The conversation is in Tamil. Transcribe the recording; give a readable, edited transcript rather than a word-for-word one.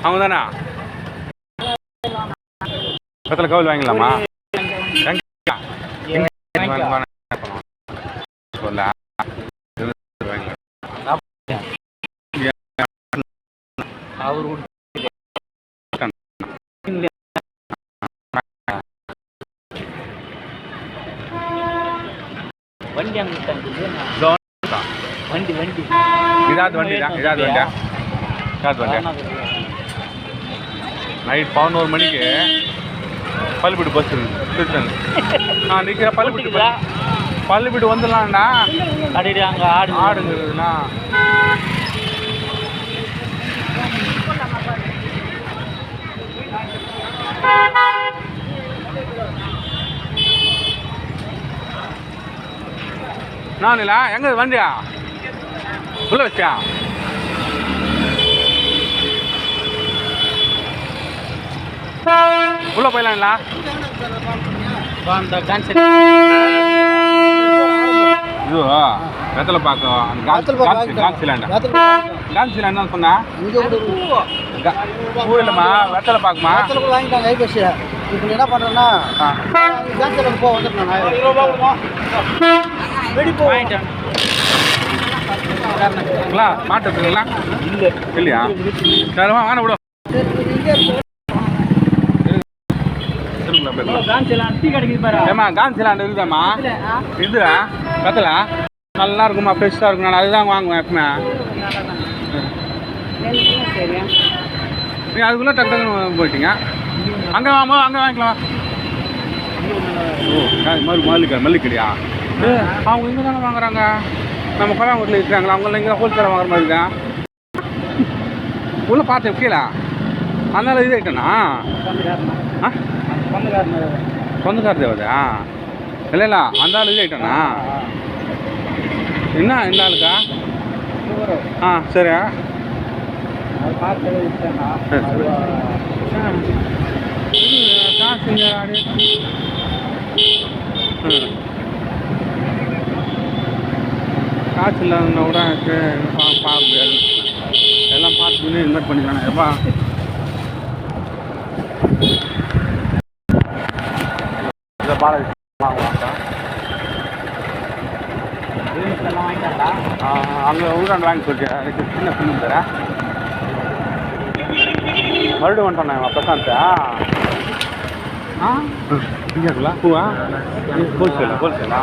அவங்க தானே பக்கத்தில் கவுல் வாங்கிக்கலாமா சொல்ல அவர் வண்டி அங்கே வண்டி வண்டி இதாவது வண்டி தான் இதாவது வண்டியா இதாவது வண்டியா நைட் 11 மணிக்கு பள்ளிப்பீடு பஸ் இருக்குது நான் நிற்கிற பள்ளிப்பீடு வந்துடலாம்டா அடி அங்கே ஆடுங்கிறதுண்ணா நான் இல்லை எங்கே வண்டியா உள்ள வச்சா உள்ள போயிடலாம்ல இது வெத்தலை பார்க்கும் காந்த்சிலாண்ட் தான் சொன்னா பூ இல்லைம்மா வெத்தலை பார்க்குமா வாங்கிட்டாங்க ஐபஸ் இப்போ என்ன பண்ணுறேன்னா போ வந்துட்டுங்களா மாட்டு இருக்குங்களா இல்லை இல்லையா சரிமா வாங்க விடும் ஏமா காந்த்சிலாண்ட் இருக்குதாம்மா இது வெத்தலை நல்லா இருக்குமா ஃப்ரெஷ்ஷாக இருக்கும் நான் அதுதான் வாங்குவேன் எப்பவுமே நீங்கள் அதுக்குள்ளே டக்கு டக்குன்னு போயிட்டீங்க அங்கே வாங்க அங்கே வாங்கிக்கலாம் ஓ மல்லிக்கடியா அவங்க இங்கே தானே வாங்குறாங்க நம்ம கொல்லாங்கூட்டில் இருக்கிறாங்களா அவங்கள இங்கே ஹோல்சேலாக வாங்குற மாதிரி இருக்கா உள்ளே பார்த்து கீழே அதனால இது ஆகிட்டேண்ணா ஆ சொந்தக்கார தேவதா இல்லை இல்லை அந்த ஆள் இது ஆகிட்டேண்ணா என்ன இந்த ஆளுக்கா ஆ சரி காசு இல்லாதனா கூட பார்க்க முடியாது எல்லாம் பார்த்துன்னு இது மாதிரி பண்ணிக்கலாம் எப்பா பாலாஜி அங்கே ஊராண்டு வாங்கி சொல்லிட்டு அதுக்கு சின்ன சின்ன தரேன் மறுபடியும் வந்துட்டோண்ணா பிரசாந்தா ஆ பூவா ஹோல்சேலா